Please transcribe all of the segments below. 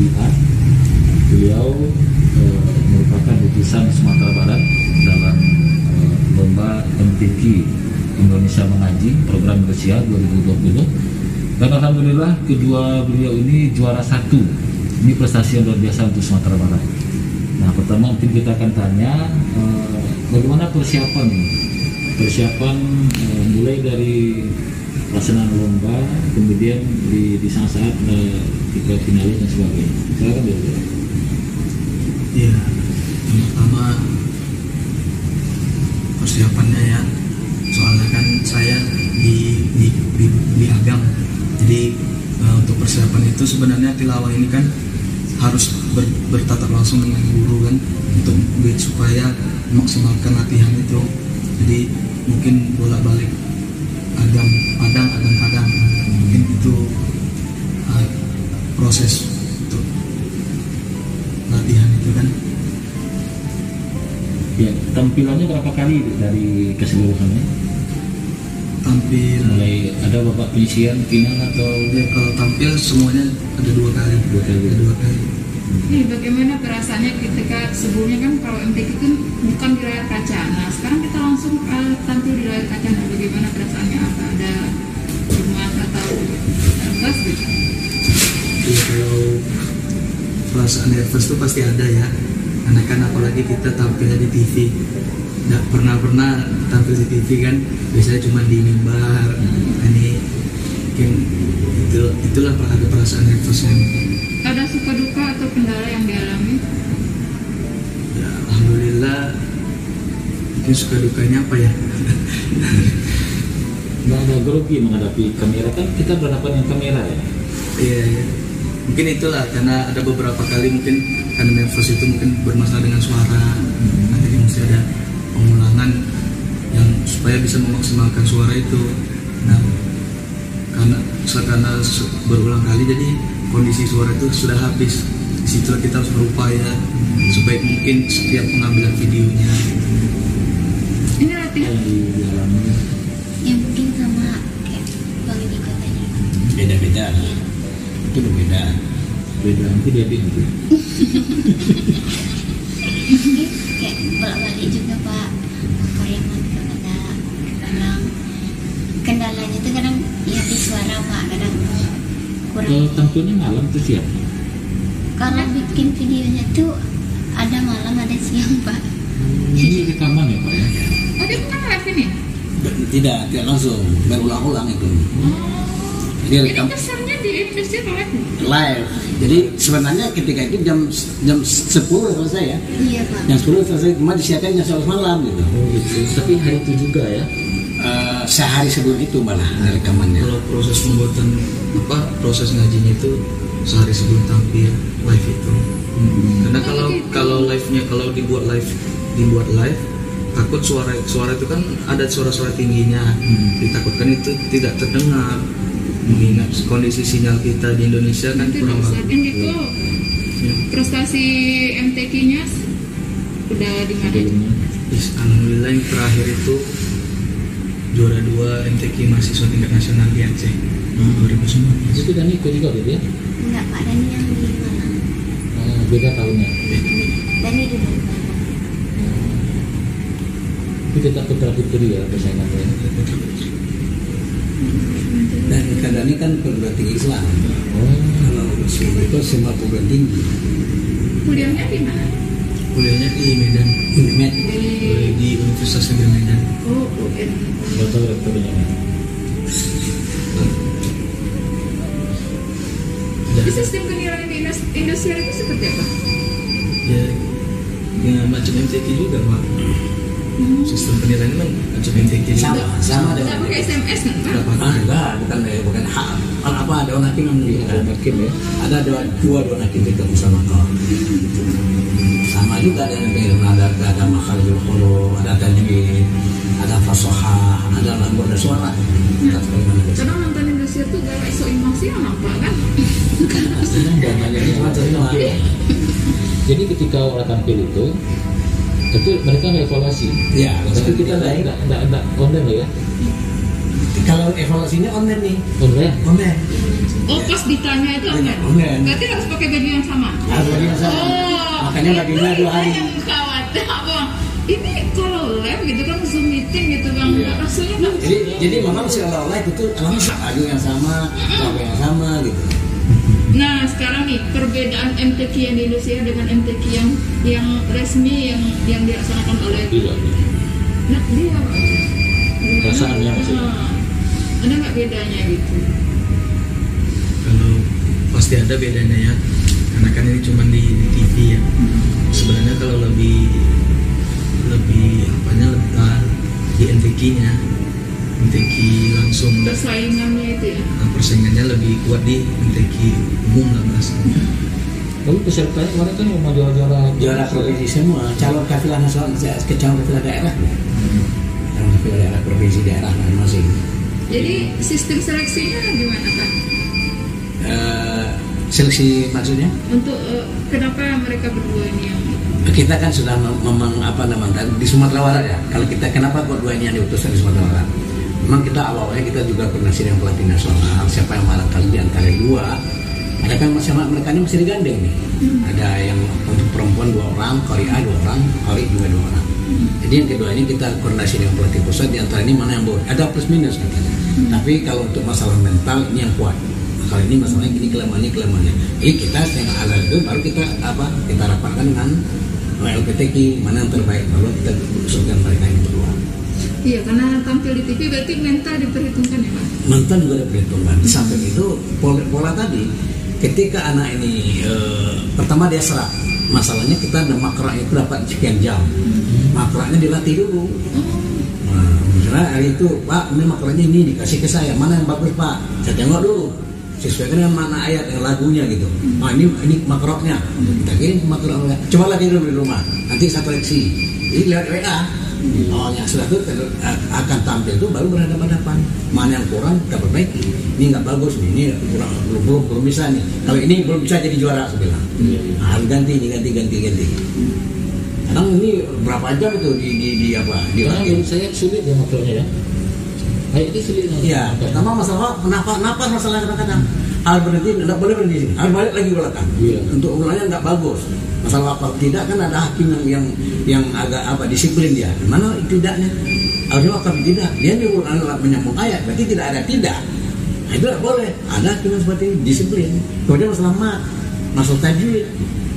Bihan. Beliau merupakan utusan Sumatera Barat dalam lomba MTQ Indonesia Mengaji Program Indonesia 2020, dan alhamdulillah kedua beliau ini juara 1. Ini prestasi yang luar biasa untuk Sumatera Barat. Nah, pertama mungkin kita akan tanya bagaimana persiapan mulai dari pelaksanaan lomba, kemudian di saat kita finalis dan sebagainya. Silakan dulu. Ya, yang pertama persiapannya ya, soalnya kan saya di Agam, jadi untuk persiapan itu sebenarnya tilawah ini kan harus bertatap langsung dengan guru kan, untuk supaya memaksimalkan latihan itu. Jadi mungkin bolak-balik Agam Padang, mungkin itu proses untuk latihan itu kan. Ya, tampilannya berapa kali dari keseluruhannya? Tampil Mulai ada babak penyisian, final atau ya, kalau tampil semuanya ada 2 kali. Ada 2 kali. Nih, bagaimana perasaannya ketika sebelumnya kan kalau MTQ kan bukan di layar kaca. Nah, sekarang kita langsung tampil di layar kaca. Nah, bagaimana perasaannya? Apa ada cemas atau nervous gitu? Iya, kalau perasaan nervous itu pasti ada ya. Karena kan apalagi kita tampilnya di TV. Nggak pernah tampil di TV kan. Biasanya cuma di mimbar. Ini mungkin itulah ada perasaan nervousnya. Ada suka duka atau kendala yang dialami? Ya, alhamdulillah. Mungkin suka dukanya apa ya? nggak ada grogi menghadapi kamera, kan kita berhadapan dengan kamera ya. Iya. Mungkin itulah karena ada beberapa kali mungkin karena nervous itu mungkin bermasalah dengan suara. Nanti mesti ada pengulangan yang supaya bisa memaksimalkan suara itu. Nah, karena berulang kali jadi kondisi suara itu sudah habis. Disitulah kita harus berupaya sebaik mungkin setiap pengambilan videonya. Ini latihan yang mungkin sama kayak Bang Edi katanya. Beda-beda. Itu berbeda. Beda nanti dia bingung. Mungkin kayak bolak-balik juga Pak, Pariaman kepada kadang kendalanya itu kadang ya di suara Pak, kadang kurang. Kalau tampilnya malam tuh siap. Kalau bikin videonya tuh ada malam ada siang Pak. Ini rekaman ya Pak ya? Oh, dia bukan live ini? Tidak langsung, berulang-ulang itu. Jadi Ini rekam kesannya di episode live. live. Jadi sebenarnya ketika itu jam 10 selesai ya. Iya Pak. Jam 10 selesai, cuma disiapkan jam 11 malam gitu. Oh gitu. Tapi hari itu juga ya? Sehari sebelum itu malah rekamannya. Kalau proses pembuatan proses ngajinya itu sehari sebelum tampil live itu. Karena kalau live-nya kalau dibuat live takut suara itu kan ada suara-suara tingginya. Ditakutkan itu tidak terdengar. Mengingat kondisi sinyal kita di Indonesia kan Nanti kurang Ustaz bagus. Indiko prestasi MTQ-nya udah di mana? Alhamdulillah yang terakhir itu juara 2 MTQ mahasiswa tingkat nasional di Aceh 2019. Itu kan ikut juga gitu ya? Enggak Pak, Dani yang di mana? Beda tahunnya. Dani di mana? Itu tetap putra putri ya persaingannya. Dan kadang ini kan perguruan tinggi Islam. Kalau Muslim itu semua perguruan tinggi. Kuliahnya di mana? Kuliahnya di Medan, di Universitas Negeri Medan. Oh, UN. Nggak tahu rektornya. Jadi sistem penilaian di industri itu seperti apa? Ya, dengan macam MTQ juga Pak. Sistem penilaian memang macam MTQ juga. Sama Tidak dengan pakai SMS kan Pak? enggak, bukan hak. Apa ada orang hakim yang menentukan. Hakim ya? Ada dua hakim kita bersama kau. Sama juga dengan ada makharijul huruf, ada tajwid, ada fasahah, ada lagu, ada suara. Kadang nonton industri itu gak iso emosional Pak kan? Senang banyak. Jadi ketika orang tampil itu mereka evaluasi. Ya, Tapi kita enggak konten loh ya. Kalau evaluasinya online nih. Online. Oh, pas ditanya itu online. Online. Berarti harus pakai baju yang sama. Harus baju yang sama. Makanya bajunya 2 hari. Yang khawatir, Bang. Ini kalau live gitu kan Zoom meeting gitu Bang. Rasanya nggak. Jadi memang seolah-olah itu alamat baju yang sama, baju yang sama gitu. Nah sekarang nih perbedaan MTQ yang di Indonesia dengan MTQ yang resmi yang dilaksanakan oleh nah dia perasaannya maksudnya. Ada nggak bedanya gitu? Kalau pasti ada bedanya ya, karena kan ini cuma di TV ya. Sebenarnya kalau lebih apanya di MTQ-nya, MTQ langsung Persaingannya itu ya. Persaingannya lebih kuat di MTQ umum lah Mas. Tapi pesertanya kemarin kan mau Juara provinsi semua, calon kafilah nasional, calon kafilah daerah. Calon kafilah daerah provinsi daerah masing-masing. Jadi sistem seleksinya gimana Pak? Seleksi maksudnya? Untuk kenapa mereka berdua ini yang Kita kan sudah di Sumatera Barat ya. Kalau kita kenapa kok 2 ini yang diutus di Sumatera Barat? Memang kita awalnya kita juga koordinasi dengan pelatih nasional. Siapa yang barangkali di antara 2? Ada kan mereka ini masih digandeng nih. Ada yang untuk perempuan 2 orang, kali A 2 orang, kali juga 2 orang. Jadi yang kedua ini kita koordinasi dengan pelatih pusat. Di antara ini mana yang boleh? Ada plus minus katanya. Tapi kalau untuk masalah mental ini yang kuat. Kali ini masalahnya ini kelemahannya. Jadi kita dengan alat itu baru kita rapatkan dengan LPTQ mana yang terbaik, lalu kita usulkan mereka yang berdua. Iya, karena tampil di TV berarti mental diperhitungkan ya Pak? Mental juga diperhitungkan. Di samping itu pola tadi, ketika anak ini pertama dia serap, masalahnya kita ada makrak itu dapat sekian jam, makraknya dilatih dulu. Nah, misalnya hari itu Pak, ini makraknya ini dikasih ke saya, mana yang bagus Pak? Saya tengok dulu. Sesuaikan dengan mana ayat yang lagunya gitu. Nah ini makroknya, kita kirim makroknya. Coba lagi dulu di rumah, nanti saya koreksi. Jadi lewat WA. Oh yang sudah itu akan tampil itu baru berhadapan-hadapan. Mana yang kurang kita perbaiki. Ini nggak bagus nih, ini kurang belum bisa nih. Kalau ini belum bisa jadi juara saya bilang. Nah, harus ganti. Kadang ini berapa jam itu di Karena saya sulit ya makroknya ya. Itu sulit. Iya, pertama masalah napas masalah kadang-kadang. Hal berhenti, tidak boleh berhenti sini. Harus balik lagi ke belakang. Untuk ulangnya nggak bagus. Masalah apa? Tidak kan ada hakim yang agak disiplin dia. Mana tidaknya? Harusnya wakaf tidak. Dia menyambung ayat, berarti tidak ada tidak. Nah, itu tidak boleh. Ada hakim yang seperti ini, disiplin. Kemudian masalah masalah tajwid.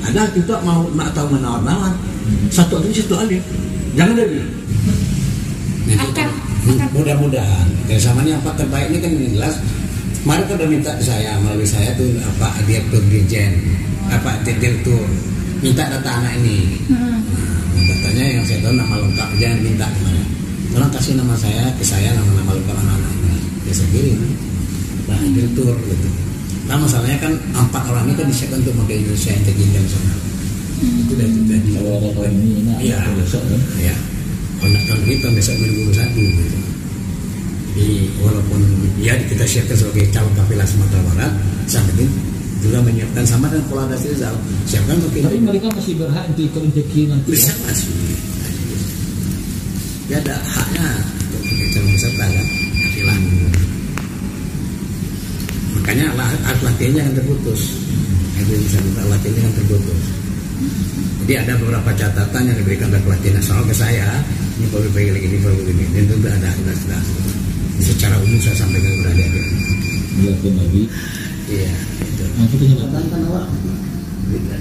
Ada hakim itu mau atau menawar-nawar. Satu alif. Jangan dia bilang. Mudah-mudahan sama ini apa terbaik ini kan jelas. Mereka udah minta ke saya melalui saya tuh direktur dirjen direktur minta data anak ini. Datanya yang saya tahu nama lengkap jangan minta kemana. Tolong kasih nama saya ke saya nama lengkap anak-anak. Ya saya kirim. Nah direktur gitu. Nah masalahnya kan 4 orang ini kan disiapkan untuk pakai Indonesia Internasional. Itu dari kalau ada tahun ini besok kan? Ya. Kalau tahun ini tahun besok 2021 gitu. Jadi walaupun ya kita siapkan sebagai calon kafilah Sumatera Barat, sampai juga menyiapkan sama dengan pola dasar Rizal. Siapkan mungkin. Tapi mereka masih berhak untuk ikut MTQ nanti. Bisa masih. Dia ada haknya untuk calon peserta kan, kafilah. Makanya latihannya akan terputus. Itu bisa minta latihannya akan terputus. Jadi ada beberapa catatan yang diberikan oleh pelatih nasional ke saya. Ini perlu begini, dan itu ada sudah. Secara umum saya sampaikan kepada adik-adik. Dilakukan lagi. Iya. Itu.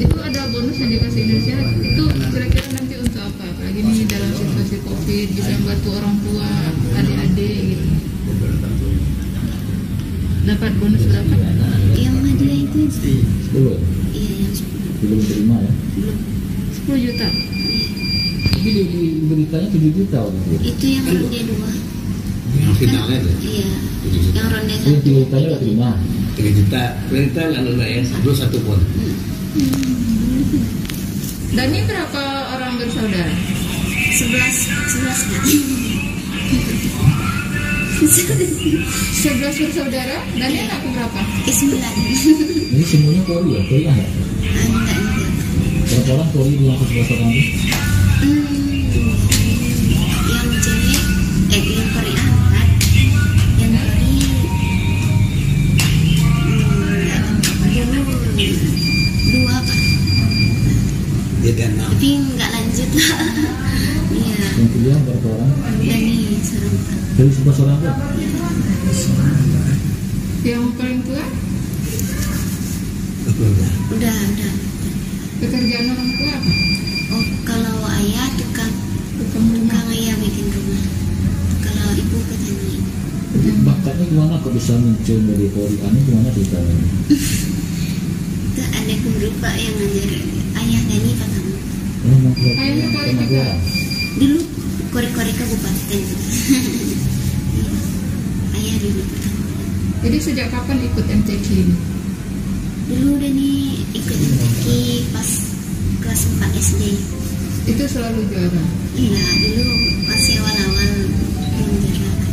Itu ada bonus yang dikasih Indonesia. Itu kira-kira nanti untuk apa? Apalagi ini dalam situasi COVID bisa membantu orang tua, adik-adik gitu. Dapat bonus berapa? Yang hadiah itu 10. iya yang 10. Belum terima ya? Belum. 10 juta. Tapi di beritanya 7 juta gitu. Itu yang ronde 2. Yang finalnya itu. Iya. Yang ronde Ini 1. beritanya udah terima. 3 juta. Berita lalu ya belum 1 pun. Dan ini berapa orang bersaudara? 11 bersaudara. Dan ini anakku berapa? 9. Ini semuanya Polri ya? Polri ada? Enggak. Berapa orang Polri yang ke 11 orang ini? Yang cewek yang Korea 4, tapi nggak lanjut lah. Iya. Yang kuliah berapa orang? Dani seorang Pak. Dari 11 orang tuh? Yang paling tua Udah. pekerjaan orang tua apa? Oh, kalau ayah tukang ayah bikin rumah. Kalau ibu petani. Bakatnya gimana kok bisa muncul dari Polri? Gimana ceritanya? Itu ada guru Pak yang ngajar ayah Dani pertama. Ayahnya Polri juga. Dulu korek-korek kabupaten. Iya. Ayah dulu pertama. Jadi sejak kapan ikut MTQ ini? Dulu Dani ikut MTQ pas kelas 4 SD. Itu selalu juara. Iya, dulu pas awal-awal belum juara.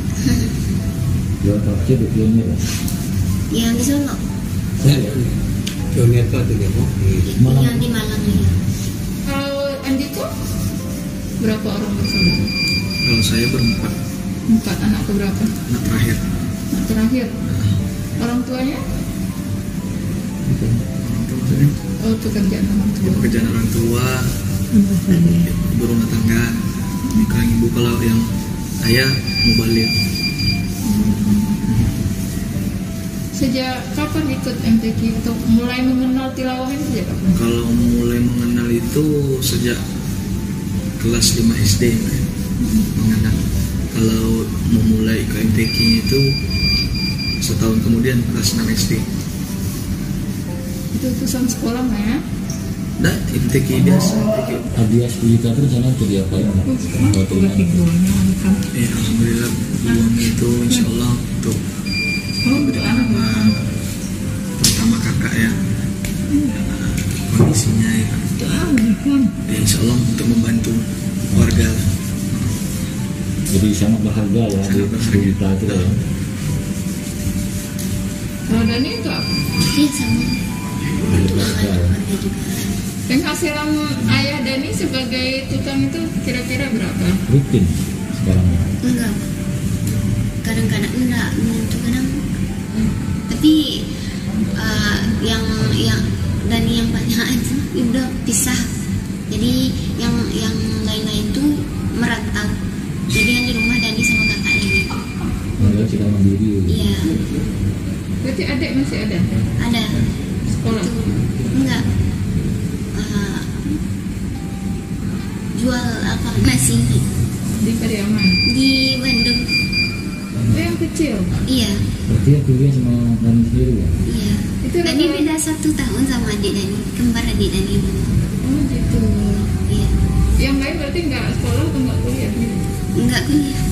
Juara terakhir di pionir ya? Yang di Solo, Pionir tuh dia mau Malang. yang di Malang ya. Kalau Andiko berapa orang bersaudara? Kalau saya berempat, 4 anak keberapa? anak terakhir. Anak terakhir. Orang tuanya? Orang tua saya, Oh, pekerjaan orang tua. pekerjaan orang tua, ibu rumah tangga. Kalau ibu, kalau yang ayah mubalik. Sejak kapan ikut MTQ untuk mulai mengenal tilawah ini sejak kapan? Kalau mulai mengenal itu sejak kelas 5 SD mengenal. Kalau memulai ke MTQ itu setahun kemudian kelas 6 SD. Itu utusan sekolah nggak ya? Nah, MTQ biasa. MTQ. Hadiah 10 juta itu rencana untuk diapain? Ya, alhamdulillah uang itu insya Allah untuk Untuk anak. pertama kakak ya, kondisinya ya, insya Allah untuk membantu warga. Jadi sangat berharga ya, Sangat di berharga. 10 juta itu ya. Kalau Dani itu apa? Iya sama. Untuk Berharga ya. keluarga juga. Penghasilan ayah Dani sebagai tukang itu kira-kira berapa? Rutin sekarang ya. Enggak. Kadang-kadang enggak menentu kadang. Tapi yang Dani yang banyak itu udah pisah. Jadi yang lain-lain itu merantau. Jadi yang di rumah Dani sama kakak Dani. Mereka sudah mandiri. Iya, Berarti adik masih ada? ada. Sekolah? Itu enggak. Jual apa nasi Di Pariaman? di Bandung. Oh, yang kecil? Iya, Berarti yang kuliah sama Dani sendiri ya? iya. Itu Dani rata- beda 1 tahun sama adik Dani, kembar adik Dani. Oh gitu. Iya, Yang lain berarti nggak sekolah atau nggak kuliah? enggak kuliah.